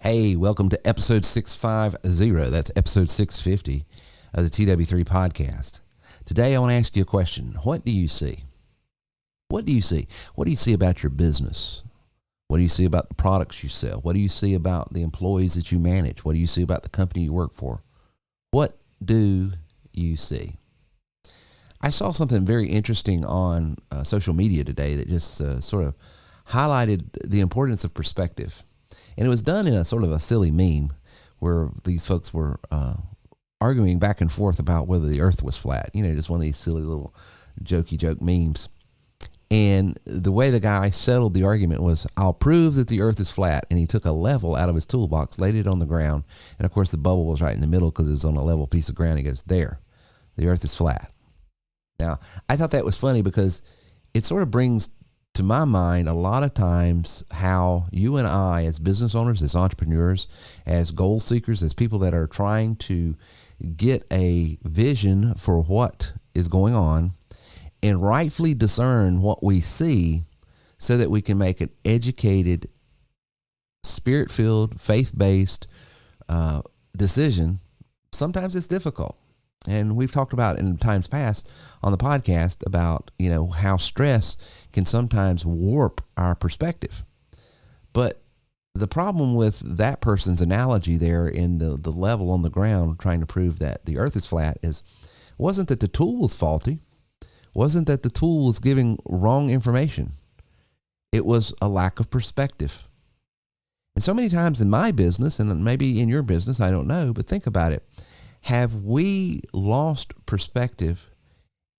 Hey, welcome to episode 650. That's episode 650 of the TW3 podcast. Today, I want to ask you a question. What do you see? What do you see? What do you see about your business? What do you see about the products you sell? What do you see about the employees that you manage? What do you see about the company you work for? What do you see? I saw something very interesting on social media today that just sort of highlighted the importance of perspective. And it was done in a sort of a silly meme where these folks were arguing back and forth about whether the earth was flat. You know, just one of these silly little jokey joke memes. And the way the guy settled the argument was, I'll prove that the earth is flat. And he took a level out of his toolbox, laid it on the ground. And of course the bubble was right in the middle because it was on a level piece of ground. He goes, there, the earth is flat. Now, I thought that was funny because it sort of brings to my mind a lot of times how you and I, as business owners, as entrepreneurs, as goal seekers, as people that are trying to get a vision for what is going on and rightfully discern what we see so that we can make an educated, spirit-filled, faith-based decision. Sometimes it's difficult. And we've talked about in times past on the podcast about, you know, how stress can sometimes warp our perspective. But the problem with that person's analogy there in the level on the ground trying to prove that the earth is flat wasn't that the tool was faulty, wasn't that the tool was giving wrong information. It was a lack of perspective. And so many times in my business, and maybe in your business, I don't know, but think about it. Have we lost perspective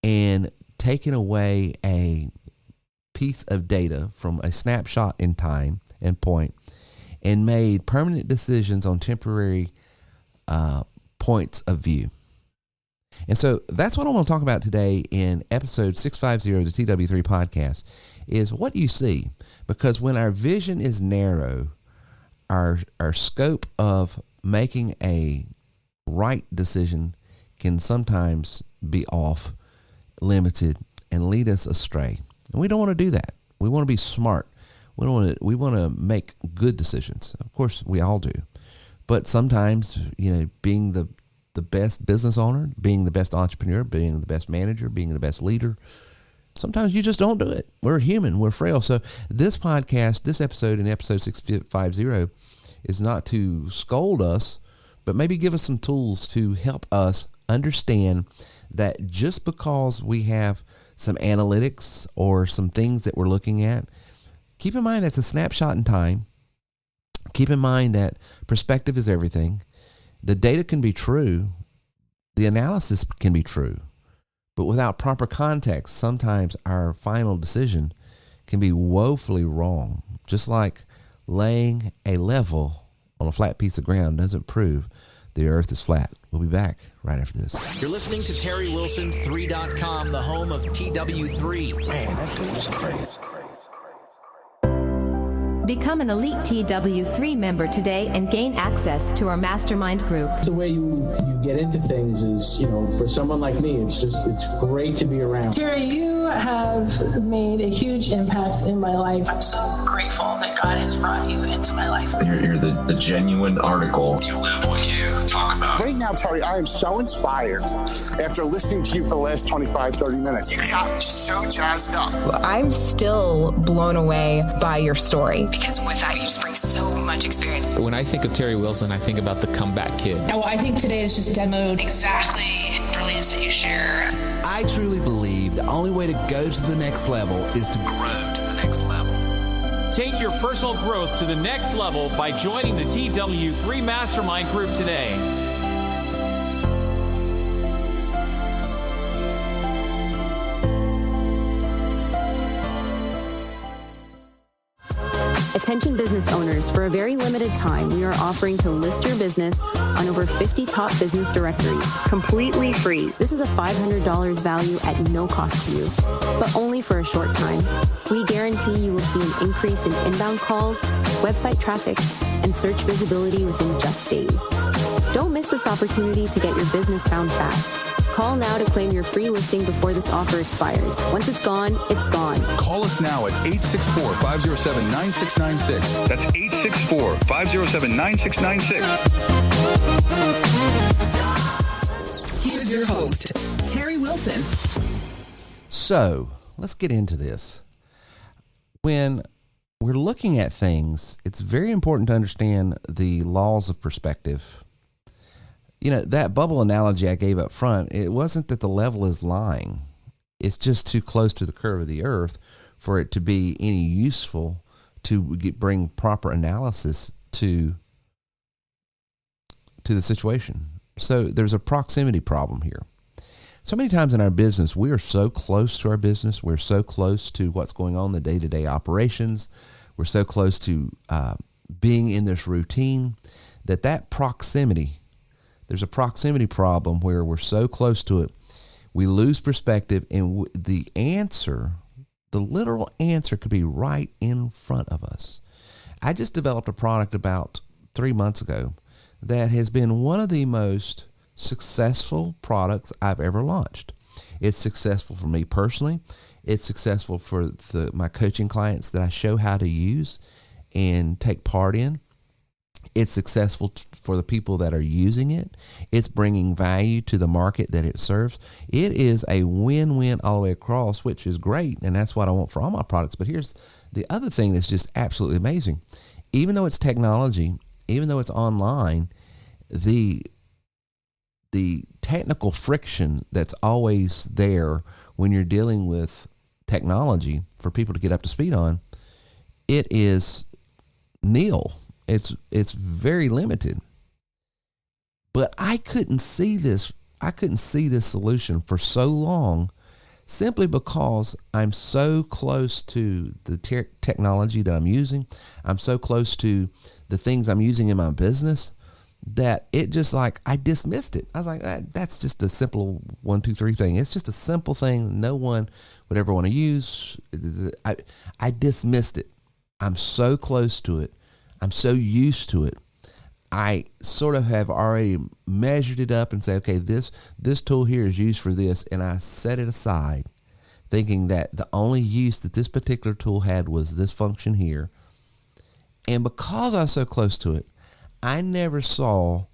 and taken away a piece of data from a snapshot in time and point and made permanent decisions on temporary points of view? And so that's what I want to talk about today in episode 650 of the TW3 podcast is what do you see? Because when our vision is narrow, our scope of making a right decision can sometimes be off, limited, and lead us astray. And we don't want to do that. We want to be smart. We want to make good decisions. Of course, we all do. But sometimes, you know, being the best business owner, being the best entrepreneur, being the best manager, being the best leader, sometimes you just don't do it. We're human. We're frail. So this podcast, this episode in episode 650 is not to scold us, but maybe give us some tools to help us understand that just because we have some analytics or some things that we're looking at, keep in mind that's a snapshot in time. Keep in mind that perspective is everything. The data can be true. The analysis can be true. But without proper context, sometimes our final decision can be woefully wrong. Just like laying a level on a flat piece of ground doesn't prove the earth is flat. We'll be back right after this. You're listening to TerryWilson3.com, the home of TW3. Man, that dude is crazy. Become an elite TW3 member today and gain access to our mastermind group. The way you get into things is, you know, for someone like me, it's great to be around. Terry, you have made a huge impact in my life. I'm so grateful that God has brought you into my life. You're the genuine article. You live what you talk about. Right now, Terry, I am so inspired after listening to you for the last 25, 30 minutes. You got me so jazzed up. I'm still blown away by your story. Because with that, you just bring so much experience. When I think of Terry Wilson, I think about the comeback kid. Oh, I think today is just demoed exactly the brilliance that you share. I truly believe the only way to go to the next level is to grow to the next level. Take your personal growth to the next level by joining the TW3 Mastermind Group today. Attention business owners, for a very limited time, we are offering to list your business on over 50 top business directories, completely free. This is a $500 value at no cost to you, but only for a short time. We guarantee you will see an increase in inbound calls, website traffic, and search visibility within just days. Don't miss this opportunity to get your business found fast. Call now to claim your free listing before this offer expires. Once it's gone, it's gone. Call us now at 864-507-9696. That's 864-507-9696. Here's your host, Terry Wilson. So let's get into this. When we're looking at things, it's very important to understand the laws of perspective. You know, that bubble analogy I gave up front, it wasn't that the level is lying. It's just too close to the curve of the earth for it to be any useful to bring proper analysis to the situation. So there's a proximity problem here. So many times in our business, we are so close to our business. We're so close to what's going on in the day-to-day operations. We're so close to being in this routine that proximity, there's a proximity problem where we're so close to it, we lose perspective, and the answer, the literal answer, could be right in front of us. I just developed a product about 3 months ago that has been one of the most successful products I've ever launched. It's successful for me personally. It's successful for my coaching clients that I show how to use and take part in. It's successful for the people that are using it. It's bringing value to the market that it serves. It is a win-win all the way across, which is great, and that's what I want for all my products. But here's the other thing that's just absolutely amazing. Even though it's technology, even though it's online, the technical friction that's always there when you're dealing with technology for people to get up to speed on, it is nil. It's very limited. But I couldn't see this solution for so long simply because I'm so close to the technology that I'm using. I'm so close to the things I'm using in my business that it just like, I dismissed it. I was like, that's just a simple 1, 2, 3 thing. It's just a simple thing no one would ever want to use. I dismissed it. I'm so close to it. I'm so used to it. I sort of have already measured it up and say, okay, this tool here is used for this, and I set it aside thinking that the only use that this particular tool had was this function here. And because I was so close to it, I never saw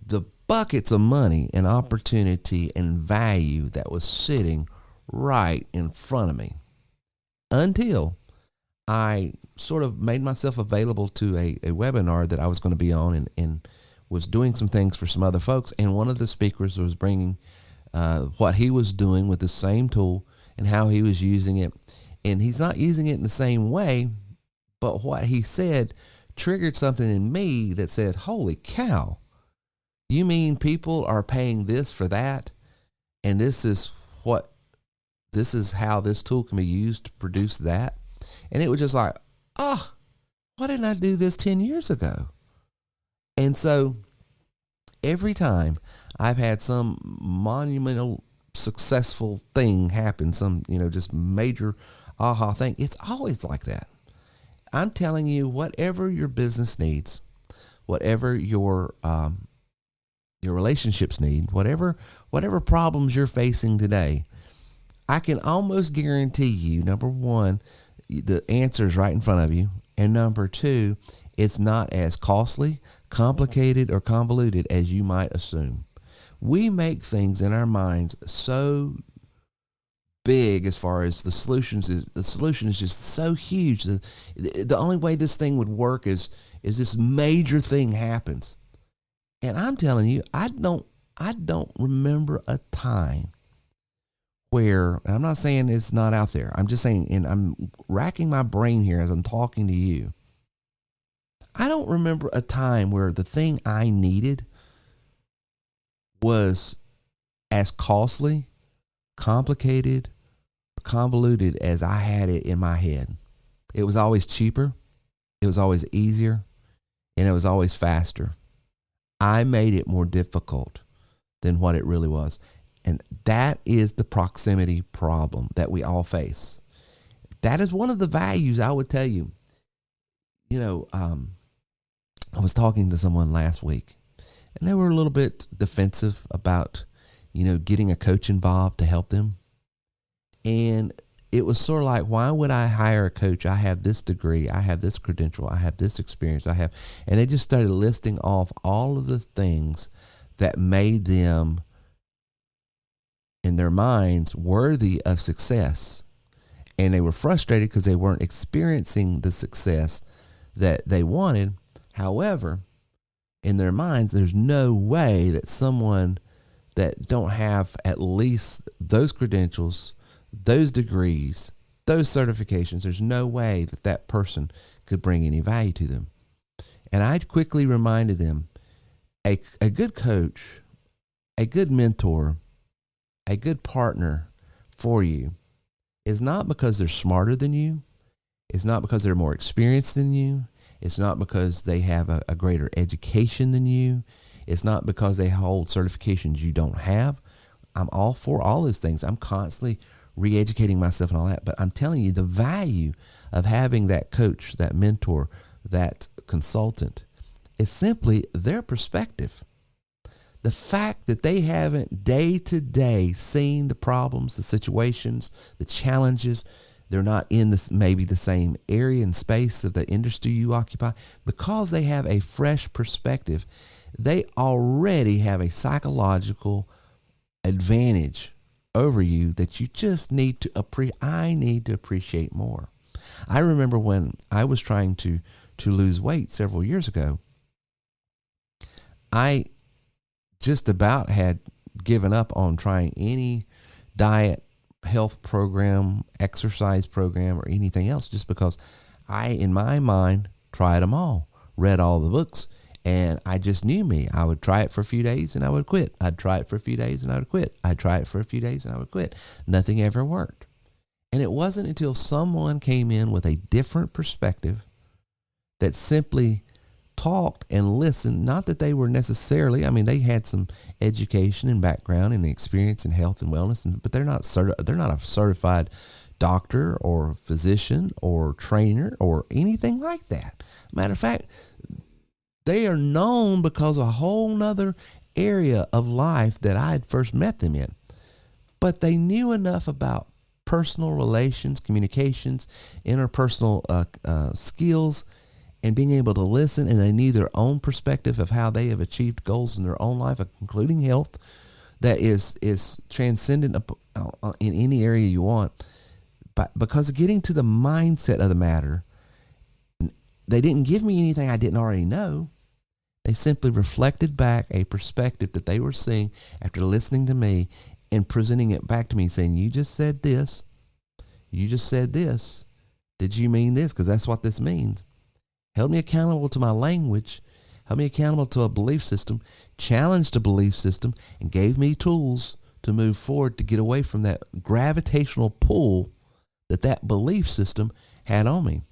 the buckets of money and opportunity and value that was sitting right in front of me until I sort of made myself available to a webinar that I was going to be on and was doing some things for some other folks. And one of the speakers was bringing what he was doing with the same tool and how he was using it. And he's not using it in the same way, but what he said triggered something in me that said, holy cow, you mean people are paying this for that? And this is how this tool can be used to produce that? And it was just like, why didn't I do this 10 years ago? And so every time I've had some monumental successful thing happen, some, just major aha thing, it's always like that. I'm telling you, whatever your business needs, whatever your relationships need, whatever problems you're facing today, I can almost guarantee you, number one, the answer is right in front of you. And number two, it's not as costly, complicated, or convoluted as you might assume. We make things in our minds so big as far as the solution is just so huge. The only way this thing would work is this major thing happens. And I'm telling you, I don't remember a time where, and I'm not saying it's not out there, I'm just saying, and I'm racking my brain here as I'm talking to you, I don't remember a time where the thing I needed was as costly, complicated, convoluted as I had it in my head. It was always cheaper, it was always easier, and it was always faster. I made it more difficult than what it really was. And that is the proximity problem that we all face. That is one of the values I would tell you. I was talking to someone last week, and they were a little bit defensive about, getting a coach involved to help them. And it was sort of like, why would I hire a coach? I have this degree, I have this credential, I have this experience, and they just started listing off all of the things that made them, in their minds, worthy of success. And they were frustrated because they weren't experiencing the success that they wanted. However, in their minds, there's no way that someone that don't have at least those credentials, those degrees, those certifications, there's no way that that person could bring any value to them. And I quickly reminded them, a good coach, a good mentor, a good partner for you is not because they're smarter than you. It's not because they're more experienced than you. It's not because they have a greater education than you. It's not because they hold certifications you don't have. I'm all for all those things. I'm constantly re-educating myself and all that. But I'm telling you, the value of having that coach, that mentor, that consultant is simply their perspective. The fact that they haven't day to day seen the problems, the situations, the challenges, they're not in maybe the same area and space of the industry you occupy, because they have a fresh perspective, they already have a psychological advantage over you that you just need to appreciate more. I remember when I was trying to lose weight several years ago, I just about had given up on trying any diet, health program, exercise program, or anything else, just because I, in my mind, tried them all, read all the books, and I just knew me. I would try it for a few days and I would quit. I'd try it for a few days and I would quit. I'd try it for a few days and I would quit. Nothing ever worked. And it wasn't until someone came in with a different perspective that simply talked and listened. Not that they were necessarily, they had some education and background and experience in health and wellness, but they're not a certified doctor or physician or trainer or anything like that. Matter of fact, they are known because of a whole nother area of life that I had first met them in. But they knew enough about personal relations, communications, interpersonal skills, and being able to listen, and they knew their own perspective of how they have achieved goals in their own life, including health, that is transcendent in any area you want. But because of getting to the mindset of the matter, they didn't give me anything I didn't already know. They simply reflected back a perspective that they were seeing after listening to me and presenting it back to me, saying, you just said this. You just said this. Did you mean this? Because that's what this means. Held me accountable to my language, held me accountable to a belief system, challenged the belief system, and gave me tools to move forward to get away from that gravitational pull that belief system had on me.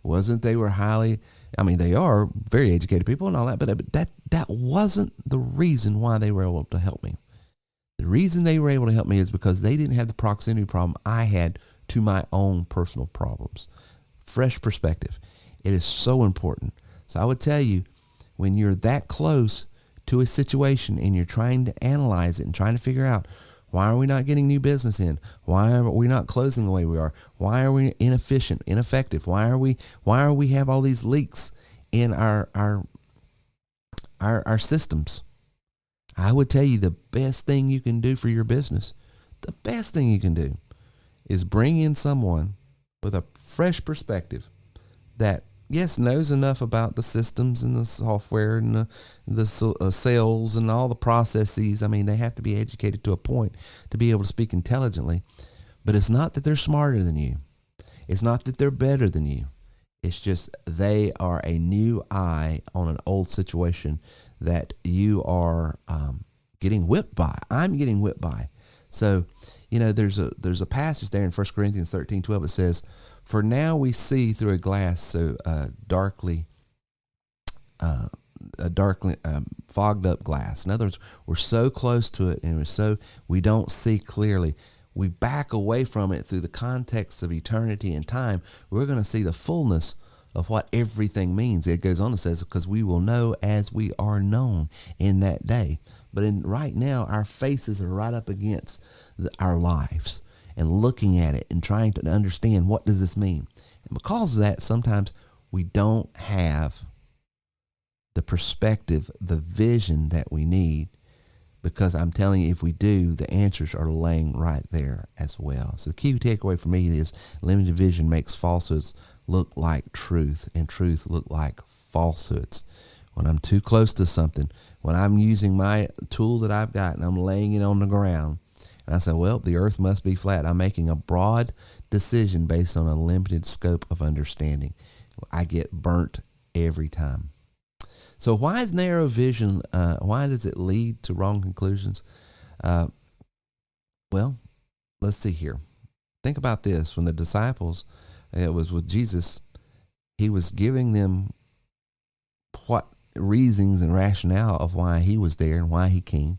Wasn't they were highly, they are very educated people and all that, but that wasn't the reason why they were able to help me. The reason they were able to help me is because they didn't have the proximity problem I had to my own personal problems. Fresh perspective. It is so important. So I would tell you, when you're that close to a situation and you're trying to analyze it and trying to figure out, why are we not getting new business in? Why are we not closing the way we are? Why are we inefficient, ineffective? Why are we have all these leaks in our systems? I would tell you the best thing you can do for your business, the best thing you can do is bring in someone with a fresh perspective that, yes, knows enough about the systems and the software and the sales and all the processes. They have to be educated to a point to be able to speak intelligently. But it's not that they're smarter than you. It's not that they're better than you. It's just they are a new eye on an old situation that you are getting whipped by. I'm getting whipped by. So, there's a passage there in 1 Corinthians 13:12. It says, for now we see through a glass so darkly fogged up glass. In other words, we're so close to it and we don't see clearly. We back away from it through the context of eternity and time. We're going to see the fullness of what everything means. It goes on and says, because we will know as we are known in that day. But right now, our faces are right up against our lives and looking at it and trying to understand, what does this mean? And because of that, sometimes we don't have the perspective, the vision that we need, because I'm telling you, if we do, the answers are laying right there as well. So the key takeaway for me is limited vision makes falsehoods look like truth, and truth look like falsehoods. When I'm too close to something, when I'm using my tool that I've got and I'm laying it on the ground, and I say, well, the earth must be flat, I'm making a broad decision based on a limited scope of understanding. I get burnt every time. So why is narrow vision, why does it lead to wrong conclusions? Well, let's see here. Think about this. When the disciples, it was with Jesus, he was giving them what reasons and rationale of why he was there and why he came.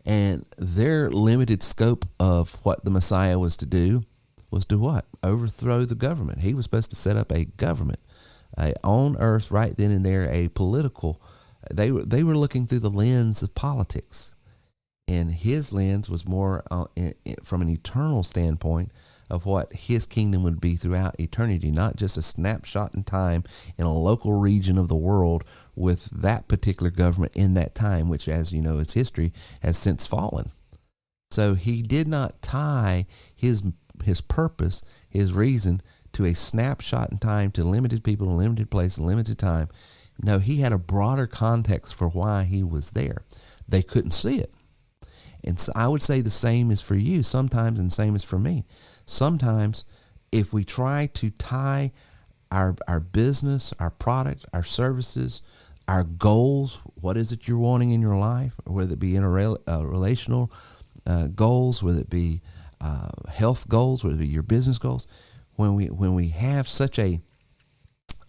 And their limited scope of what the Messiah was to do was to what? Overthrow the government. He was supposed to set up a government on earth right then and there, a political. They were looking through the lens of politics. And his lens was more from an eternal standpoint of what his kingdom would be throughout eternity, not just a snapshot in time in a local region of the world with that particular government in that time, which, as you know, is history, has since fallen. So he did not tie his purpose, his reason, to a snapshot in time, to limited people, a limited place, a limited time. No, he had a broader context for why he was there. They couldn't see it. And so I would say the same is for you sometimes, and the same is for me. Sometimes if we try to tie our business, our product, our services, our goals, what is it you're wanting in your life, whether it be relational goals, whether it be health goals, whether it be your business goals, when we have such a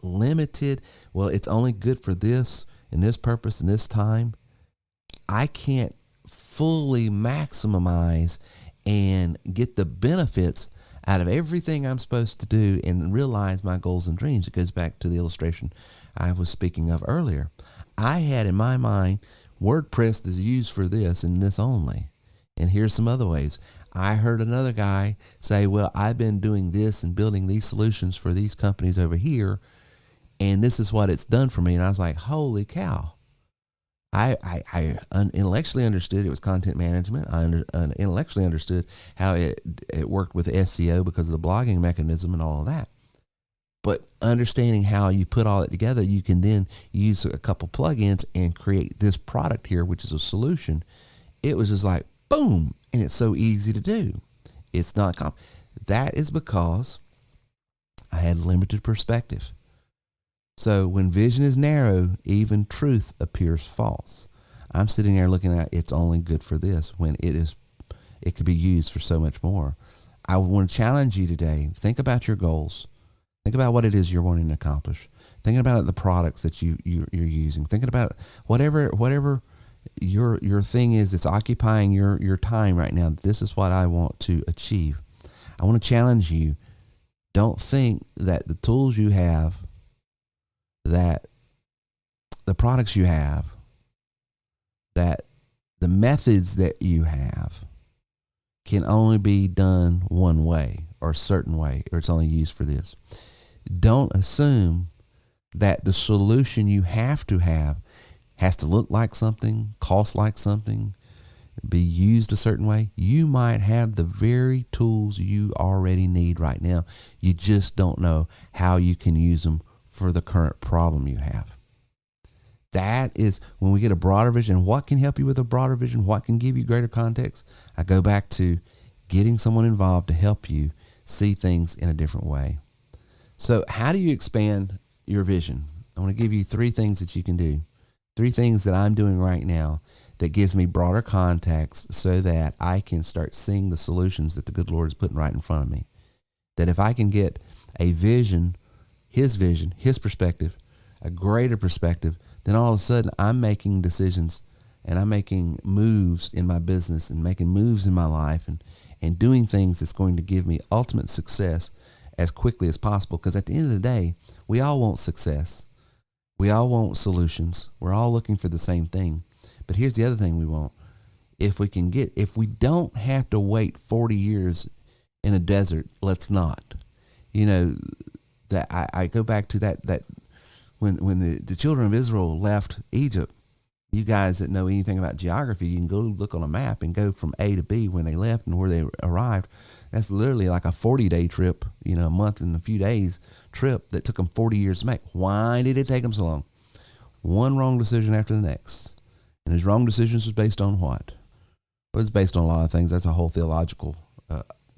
limited, well, it's only good for this and this purpose and this time, I can't fully maximize and get the benefits out of everything I'm supposed to do and realize my goals and dreams. It goes back to the illustration I was speaking of earlier. I had in my mind, WordPress is used for this and this only. And here's some other ways. I heard another guy say, well, I've been doing this and building these solutions for these companies over here, and this is what it's done for me. And I was like, holy cow. I intellectually understood it was content management. I intellectually understood how it worked with SEO because of the blogging mechanism and all of that. But understanding how you put all that together, you can then use a couple plugins and create this product here, which is a solution. It was just like, boom, and it's so easy to do. It's not that is because I had limited perspective. So when vision is narrow, even truth appears false. I'm sitting there looking at it's only good for this when it could be used for so much more. I want to challenge you today. Think about your goals. Think about what it is you're wanting to accomplish. Thinking about the products that you're using. Thinking about whatever your thing is that's occupying your time right now. This is what I want to achieve. I want to challenge you. Don't think that the tools you have, that the products you have, that the methods that you have can only be done one way or a certain way, or it's only used for this. Don't assume that the solution you have to have has to look like something, cost like something, be used a certain way. You might have the very tools you already need right now. You just don't know how you can use them for the current problem you have. That is when we get a broader vision. What can help you with a broader vision? What can give you greater context? I go back to getting someone involved to help you see things in a different way. So how do you expand your vision? I want to give you 3 things that you can do. 3 things that I'm doing right now that gives me broader context so that I can start seeing the solutions that the good Lord is putting right in front of me. That if I can get a vision, His perspective, a greater perspective, then all of a sudden I'm making decisions and I'm making moves in my business and making moves in my life and doing things that's going to give me ultimate success as quickly as possible, because at the end of the day, we all want success. We all want solutions. We're all looking for the same thing. But here's the other thing we want. If we don't have to wait 40 years in a desert, let's not. That I go back to that when the children of Israel left Egypt. You guys that know anything about geography, you can go look on a map and go from A to B when they left and where they arrived. That's literally like a 40-day trip, a month and a few days trip that took them 40 years to make. Why did it take them so long? One wrong decision after the next. And his wrong decisions was based on what? Well, it's based on a lot of things. That's a whole theological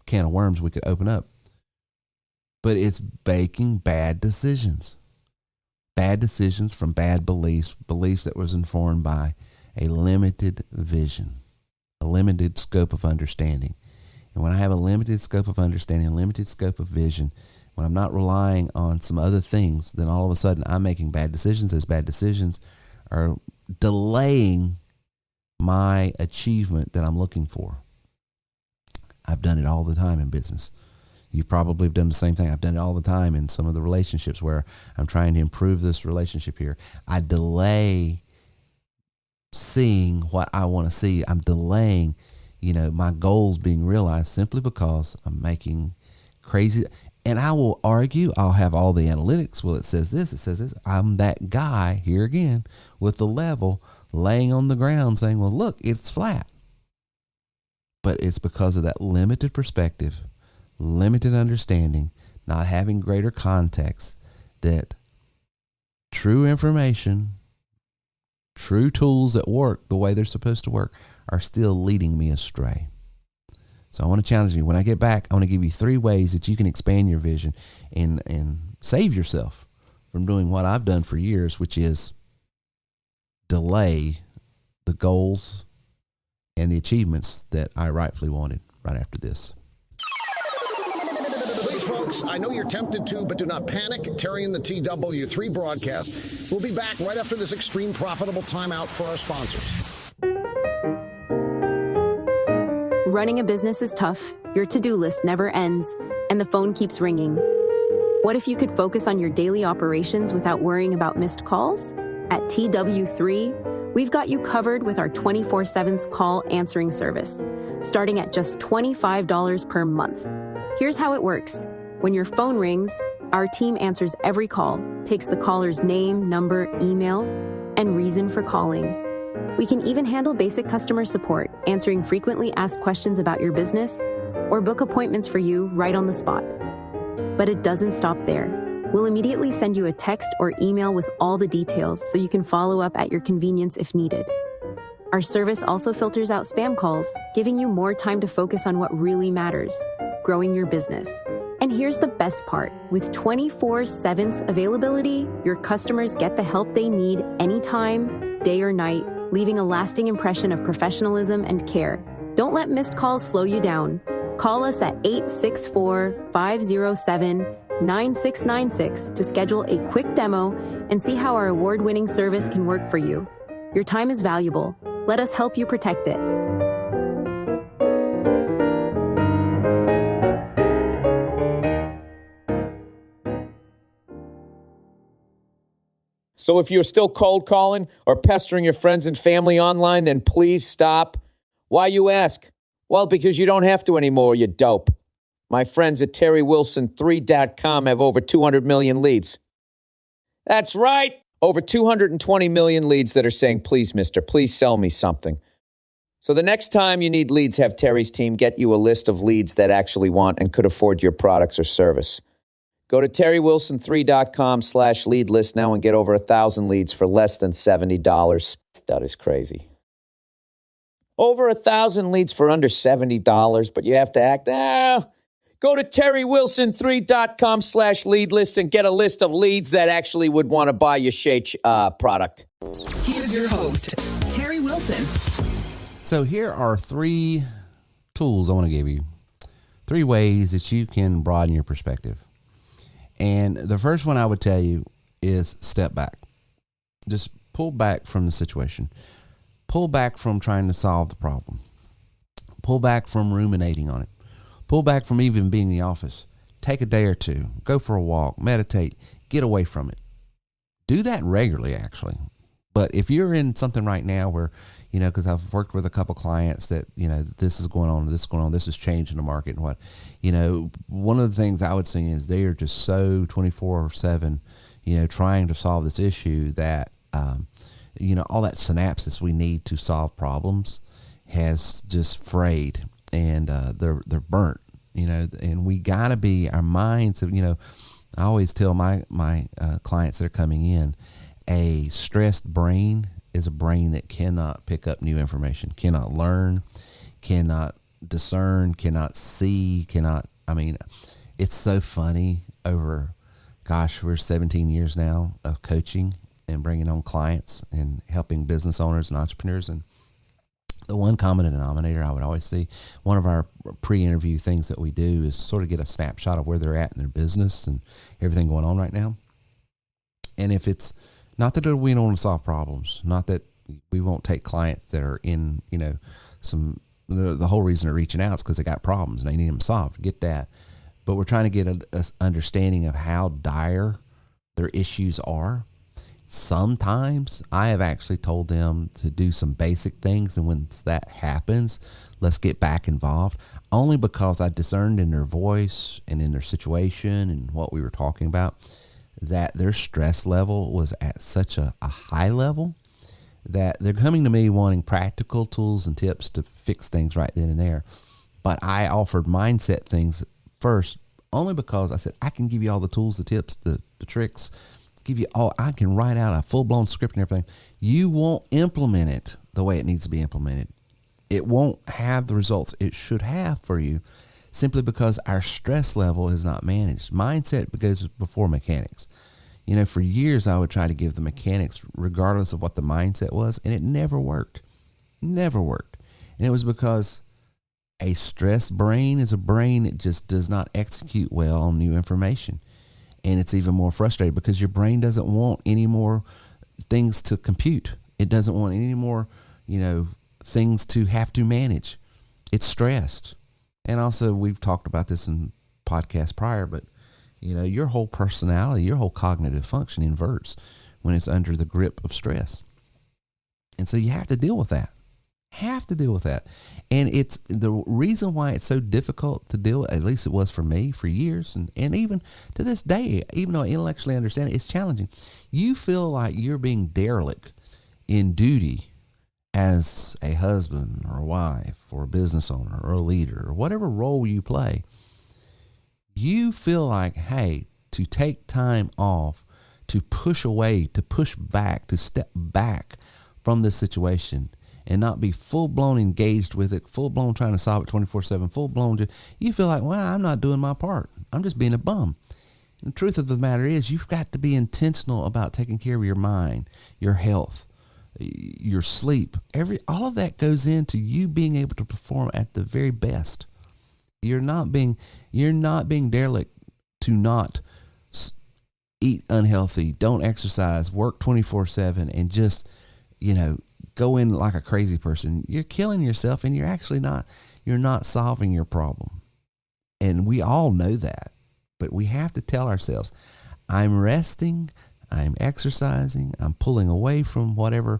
can of worms we could open up. But it's making bad decisions. Bad decisions from bad beliefs that was informed by a limited vision, a limited scope of understanding. And when I have a limited scope of understanding, a limited scope of vision, when I'm not relying on some other things, then all of a sudden I'm making bad decisions. Those bad decisions are delaying my achievement that I'm looking for. I've done it all the time in business. You probably have done the same thing. I've done it all the time in some of the relationships where I'm trying to improve this relationship here. I delay seeing what I want to see. I'm delaying, my goals being realized simply because I'm making crazy. And I will argue, I'll have all the analytics. Well, it says this, it says this. I'm that guy here again with the level laying on the ground saying, well, look, it's flat. But it's because of that limited perspective, limited understanding, not having greater context, that true information, true tools that work the way they're supposed to work are still leading me astray. So I want to challenge you. When I get back, I want to give you 3 ways that you can expand your vision and save yourself from doing what I've done for years, which is delay the goals and the achievements that I rightfully wanted right after this. Please, folks, I know you're tempted to, but do not panic. Terry and the TW3 broadcast will be back right after this extreme profitable timeout for our sponsors. Running a business is tough, your to-do list never ends, and the phone keeps ringing. What if you could focus on your daily operations without worrying about missed calls? At TW3, we've got you covered with our 24/7 call answering service, starting at just $25 per month. Here's how it works. When your phone rings, our team answers every call, takes the caller's name, number, email, and reason for calling. We can even handle basic customer support, answering frequently asked questions about your business, or book appointments for you right on the spot. But it doesn't stop there. We'll immediately send you a text or email with all the details so you can follow up at your convenience if needed. Our service also filters out spam calls, giving you more time to focus on what really matters, growing your business. And here's the best part. With 24/7 availability, your customers get the help they need anytime, day or night, leaving a lasting impression of professionalism and care. Don't let missed calls slow you down. Call us at 864-507-9696 to schedule a quick demo and see how our award-winning service can work for you. Your time is valuable. Let us help you protect it. So if you're still cold calling or pestering your friends and family online, then please stop. Why, you ask? Well, because you don't have to anymore, you dope. My friends at TerryWilson3.com have over 200 million leads. That's right. Over 220 million leads that are saying, please, mister, please sell me something. So the next time you need leads, have Terry's team get you a list of leads that actually want and could afford your products or service. Go to TerryWilson3.com/lead list now and get over 1,000 leads for less than $70. That is crazy. Over 1,000 leads for under $70, but you have to act. Go to TerryWilson3.com/lead list and get a list of leads that actually would want to buy your Shake product. Here's your host, Terry Wilson. So here are 3 tools I want to give you. 3 ways that you can broaden your perspective. And the first one I would tell you is step back. Just pull back from the situation. Pull back from trying to solve the problem. Pull back from ruminating on it. Pull back from even being in the office. take a day or two, go for a walk, meditate, get away from it. Do that regularly, actually. But if you're in something right now where, you know, because I've worked with a couple clients that, you know, this is going on, this is changing the market and what, you know, one of the things I would say is they are just so 24/7, you know, trying to solve this issue that, you know, all that synapses we need to solve problems has just frayed, and they're burnt, you know, and we gotta be, our minds, you know, I always tell my clients that are coming in, a stressed brain is a brain that cannot pick up new information, cannot learn, cannot discern, cannot see, it's so funny over, gosh, we're 17 years now of coaching and bringing on clients and helping business owners and entrepreneurs. And the one common denominator I would always see, one of our pre-interview things that we do is sort of get a snapshot of where they're at in their business and everything going on right now. And if it's not that we don't want to solve problems, not that we won't take clients that are in, you know, the whole reason they're reaching out is because they got problems and they need them solved. Get that. But we're trying to get an understanding of how dire their issues are. Sometimes I have actually told them to do some basic things, and when that happens, let's get back involved, only because I discerned in their voice and in their situation and what we were talking about that their stress level was at such a high level that they're coming to me wanting practical tools and tips to fix things right then and there. But I offered mindset things first, only because I said, I can give you all the tools, the tips, the tricks, give you all, I can write out a full-blown script and everything. You won't implement it the way it needs to be implemented. It won't have the results it should have for you, simply because our stress level is not managed. Mindset goes before mechanics. You know, for years I would try to give the mechanics regardless of what the mindset was, and it never worked. Never worked. And it was because a stressed brain is a brain that just does not execute well on new information. And it's even more frustrating because your brain doesn't want any more things to compute. It doesn't want any more, you know, things to have to manage. It's stressed. And also, we've talked about this in podcasts prior, but, you know, your whole personality, your whole cognitive function inverts when it's under the grip of stress. And so you have to deal with that. And it's the reason why it's so difficult to deal with, at least it was for me for years. And even to this day, even though I intellectually understand it, it's challenging. You feel like you're being derelict in duty as a husband or a wife or a business owner or a leader or whatever role you play. You feel like, hey, to take time off, to push away, to push back, to step back from this situation and not be full-blown engaged with it, full-blown trying to solve it 24/7, full-blown, you feel like, well, I'm not doing my part. I'm just being a bum. And the truth of the matter is, you've got to be intentional about taking care of your mind, your health, your sleep. All of that goes into you being able to perform at the very best. You're not being derelict to not eat unhealthy, don't exercise, work 24/7, and just, you know, go in like a crazy person. You're killing yourself, and you're not solving your problem. And we all know that, but we have to tell ourselves, I'm resting, I'm exercising, I'm pulling away from whatever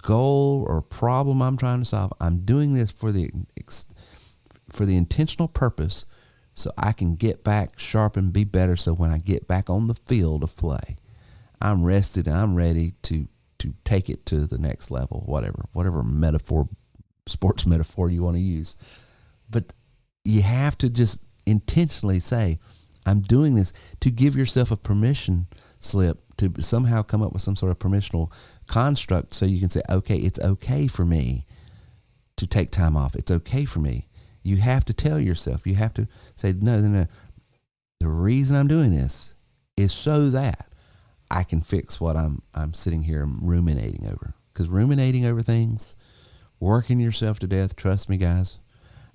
goal or problem I'm trying to solve. I'm doing this for the intentional purpose so I can get back sharp and be better, so when I get back on the field of play, I'm rested and I'm ready to take it to the next level, whatever metaphor, sports metaphor you want to use. But you have to just intentionally say, I'm doing this, to give yourself a permission slip, to somehow come up with some sort of permissional construct so you can say, okay, it's okay for me to take time off. It's okay for me. You have to tell yourself, you have to say, no. The reason I'm doing this is so that I can fix what I'm sitting here ruminating over. Because ruminating over things, working yourself to death, trust me, guys,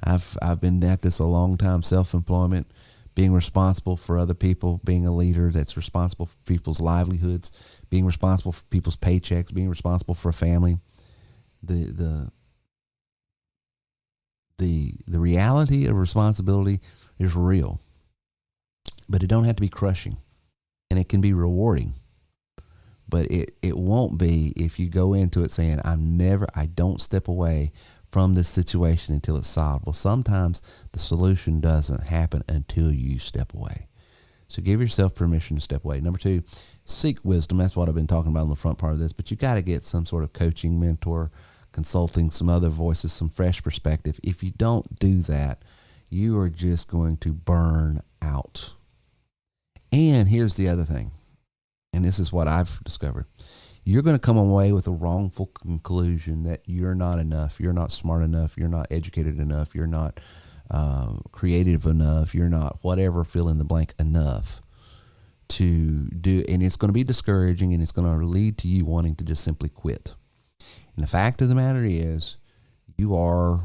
I've been at this a long time. Self-employment, being responsible for other people, being a leader that's responsible for people's livelihoods, being responsible for people's paychecks, being responsible for a family. The reality of responsibility is real. but it don't have to be crushing, and it can be rewarding. But it won't be if you go into it saying, I don't step away from this situation until it's solved. Well, sometimes the solution doesn't happen until you step away. So give yourself permission to step away. Number 2, seek wisdom. That's what I've been talking about in the front part of this. But you got to get some sort of coaching, mentor, consulting, some other voices, some fresh perspective. If you don't do that, you are just going to burn out. And here's the other thing, and this is what I've discovered. You're going to come away with a wrongful conclusion that you're not enough, you're not smart enough, you're not educated enough, you're not creative enough, you're not whatever, fill in the blank, enough to do. And it's going to be discouraging, and it's going to lead to you wanting to just simply quit. And the fact of the matter is, you are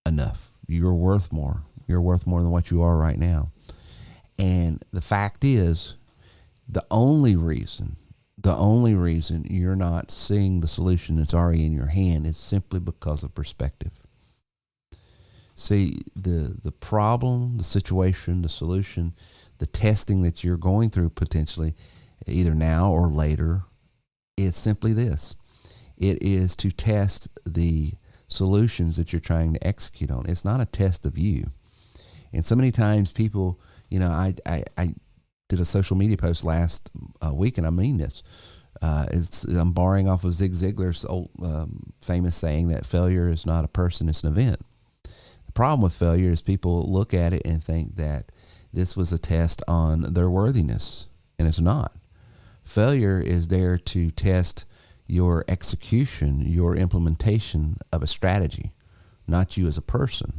enough. You're worth more. You're worth more than what you are right now. And the fact is, the only reason you're not seeing the solution that's already in your hand is simply because of perspective. See, the problem, the situation, the solution, the testing that you're going through potentially, either now or later, is simply this. It is to test the solutions that you're trying to execute on. It's not a test of you. And so many times people, I did a social media post last week, and I mean this. I'm borrowing off of Zig Ziglar's old famous saying that failure is not a person, it's an event. The problem with failure is people look at it and think that this was a test on their worthiness, and it's not. Failure is there to test your execution, your implementation of a strategy, not you as a person.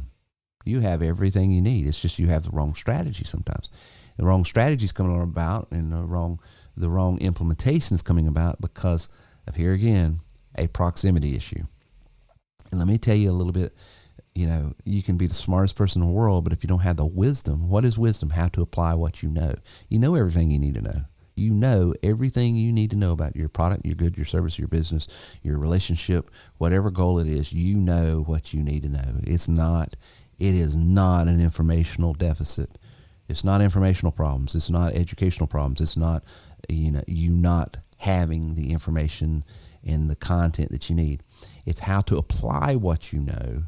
You have everything you need. It's just you have the wrong strategy sometimes. The wrong strategy is coming about, and the wrong implementation is coming about because of, here again, a proximity issue. And let me tell you a little bit, you can be the smartest person in the world, but if you don't have the wisdom, what is wisdom? How to apply what you know. You know everything you need to know. You know everything you need to know about your product, your good, your service, your business, your relationship, whatever goal it is, you know what you need to know. It is not an informational deficit. It's not informational problems. It's not educational problems. It's not, you not having the information and the content that you need. It's how to apply what you know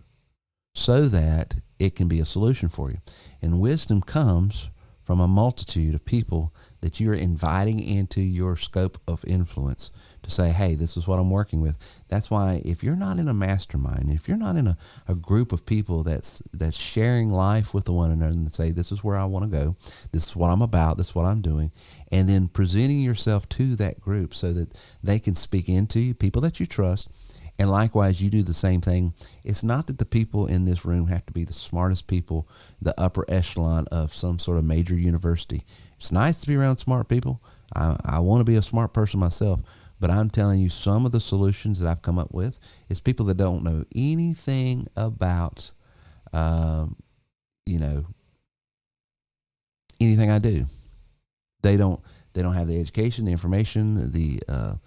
so that it can be a solution for you. And wisdom comes from a multitude of people that you're inviting into your scope of influence to say, hey, this is what I'm working with. That's why if you're not in a mastermind, if you're not in a group of people that's sharing life with one another and say, this is where I want to go, this is what I'm about, this is what I'm doing, and then presenting yourself to that group so that they can speak into you, people that you trust, and likewise you do the same thing. It's not that the people in this room have to be the smartest people, the upper echelon of some sort of major university. It's nice to be around smart people. I want to be a smart person myself, but I'm telling you, some of the solutions that I've come up with is people that don't know anything about, anything I do. They don't have the education, the information, the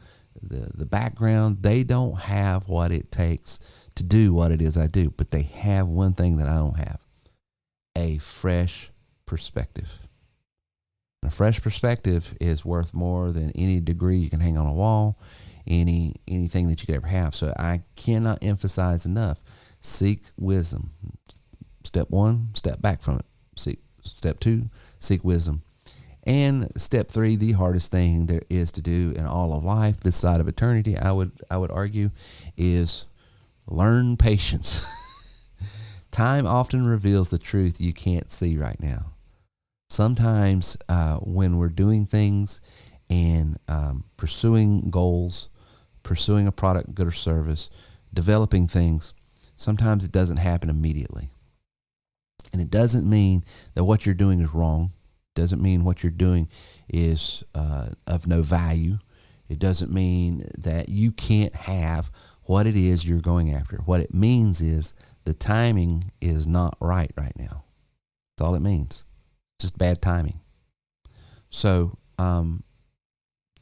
background. They don't have what it takes to do what it is I do, but they have one thing that I don't have: a fresh perspective. A fresh perspective is worth more than any degree you can hang on a wall, anything that you could ever have. So I cannot emphasize enough: seek wisdom. Step 1, step back from it. Step 2, seek wisdom. And step 3, the hardest thing there is to do in all of life, this side of eternity, I would argue, is learn patience. Time often reveals the truth you can't see right now. Sometimes when we're doing things and pursuing goals, pursuing a product, good or service, developing things, sometimes it doesn't happen immediately. And it doesn't mean that what you're doing is wrong. It doesn't mean what you're doing is of no value. It doesn't mean that you can't have what it is you're going after. What it means is the timing is not right now. That's all it means. Just bad timing. So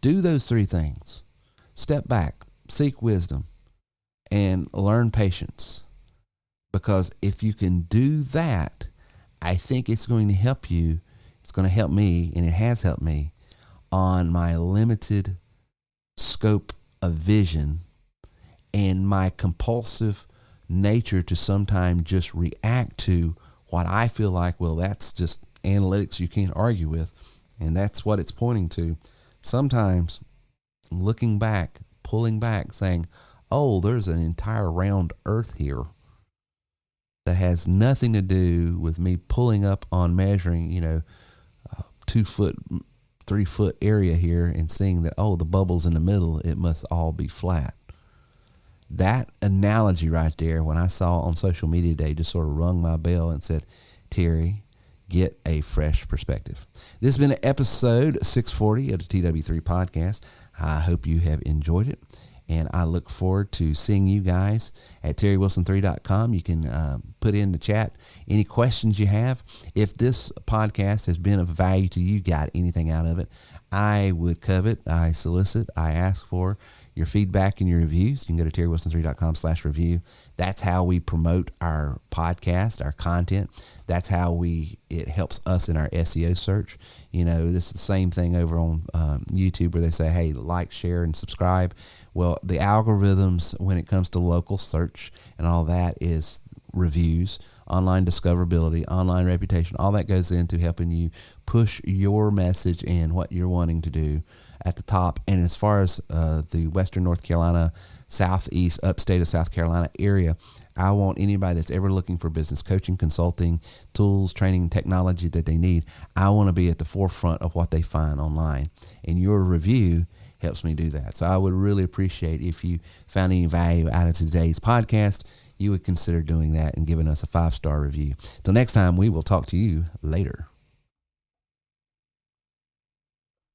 do those 3 things. Step back, seek wisdom, and learn patience. Because if you can do that, I think it's going to help you It's going to help me, and it has helped me on my limited scope of vision and my compulsive nature to sometimes just react to what I feel like, well, that's just analytics you can't argue with. And that's what it's pointing to. Sometimes looking back, pulling back, saying, oh, there's an entire round earth here that has nothing to do with me pulling up on measuring, 2 foot, 3 foot area here and seeing that, oh, the bubble's in the middle, it must all be flat. That analogy right there, when I saw on social media today, just sort of rung my bell and said, Terry, get a fresh perspective. This has been episode 640 of the TW3 podcast. I hope you have enjoyed it, and I look forward to seeing you guys at terrywilson3.com. You can put in the chat any questions you have. If this podcast has been of value to you, got anything out of it, I would covet, I solicit, I ask for your feedback and your reviews. You can go to terrywilson3.com/review. That's how we promote our podcast, our content. That's how it helps us in our SEO search. This is the same thing over on YouTube where they say, hey, like, share, and subscribe. Well, the algorithms when it comes to local search and all that is reviews, online discoverability, online reputation. All that goes into helping you push your message and what you're wanting to do at the top. And as far as the Western North Carolina, Southeast, upstate of South Carolina area, I want anybody that's ever looking for business coaching, consulting, tools, training, technology that they need. I want to be at the forefront of what they find online. And your review helps me do that. So I would really appreciate if you found any value out of today's podcast, you would consider doing that and giving us a 5-star review. Till next time, we will talk to you later.